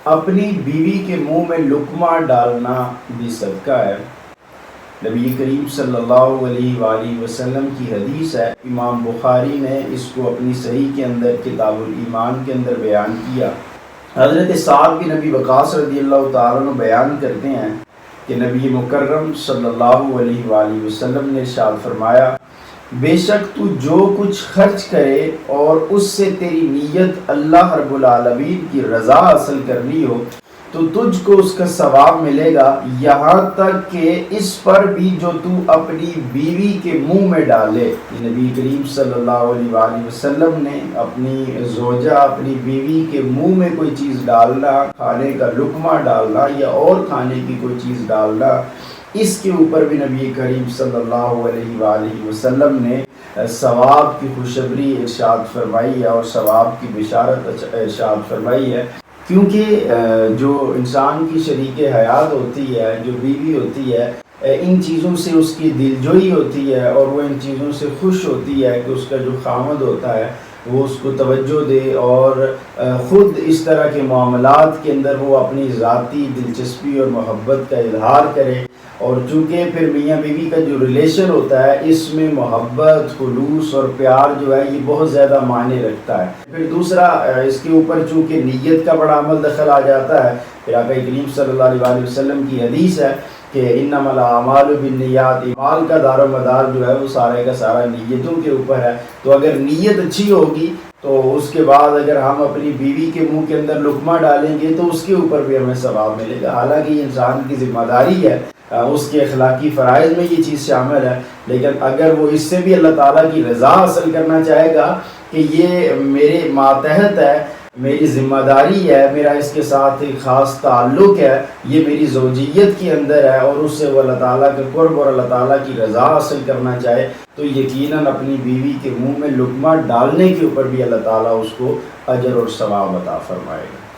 اپنی بیوی کے منہ میں لقمہ ڈالنا بھی صدقہ ہے۔ نبی کریم صلی اللہ علیہ وآلہ وسلم کی حدیث ہے، امام بخاری نے اس کو اپنی صحیح کے اندر کتاب الایمان کے اندر بیان کیا۔ حضرت سعد بن ابی وقاص رضی اللہ تعالیٰ عنہ بیان کرتے ہیں کہ نبی مکرم صلی اللہ علیہ وآلہ وسلم نے ارشاد فرمایا، بے شک تو جو کچھ خرچ کرے اور اس سے تیری نیت اللہ رب العالمین کی رضا حاصل کرنی ہو تو تجھ کو اس کا ثواب ملے گا، یہاں تک کہ اس پر بھی جو تو اپنی بیوی کے منہ میں ڈالے۔ نبی کریم صلی اللہ علیہ وآلہ وسلم نے اپنی زوجہ، اپنی بیوی کے منہ میں کوئی چیز ڈالنا، کھانے کا لقمہ ڈالنا یا اور کھانے کی کوئی چیز ڈالنا، اس کے اوپر بھی نبی کریم صلی اللہ علیہ وآلہ وسلم نے ثواب کی خوشخبری ارشاد فرمائی ہے اور ثواب کی بشارت ارشاد فرمائی ہے، کیونکہ جو انسان کی شریک حیات ہوتی ہے، جو بیوی ہوتی ہے، ان چیزوں سے اس کی دلجوئی ہوتی ہے اور وہ ان چیزوں سے خوش ہوتی ہے کہ اس کا جو خامد ہوتا ہے وہ اس کو توجہ دے اور خود اس طرح کے معاملات کے اندر وہ اپنی ذاتی دلچسپی اور محبت کا اظہار کرے۔ اور چونکہ پھر میاں بیوی کا جو ریلیشن ہوتا ہے اس میں محبت، خلوص اور پیار جو ہے یہ بہت زیادہ معنی رکھتا ہے۔ پھر دوسرا اس کے اوپر چونکہ نیت کا بڑا عمل دخل آ جاتا ہے، پھر آقا کریم صلی اللہ علیہ وسلم کی حدیث ہے کہ انما الاعمال بالنیات، اعمال کا دار و مدار جو ہے وہ سارے کا سارا نیتوں کے اوپر ہے۔ تو اگر نیت اچھی ہوگی تو اس کے بعد اگر ہم اپنی بیوی کے منہ کے اندر لقمہ ڈالیں گے تو اس کے اوپر بھی ہمیں ثواب ملے گا۔ حالانکہ یہ انسان کی ذمہ داری ہے، اس کے اخلاقی فرائض میں یہ چیز شامل ہے، لیکن اگر وہ اس سے بھی اللہ تعالیٰ کی رضا حاصل کرنا چاہے گا کہ یہ میرے ماتحت ہے، میری ذمہ داری ہے، میرا اس کے ساتھ ایک خاص تعلق ہے، یہ میری زوجیت کے اندر ہے، اور اس سے وہ اللہ تعالیٰ کے قرب اور اللہ تعالیٰ کی رضا حاصل کرنا چاہے تو یقیناً اپنی بیوی کے منہ میں لقمہ ڈالنے کے اوپر بھی اللہ تعالیٰ اس کو اجر اور ثواب عطا فرمائے گا۔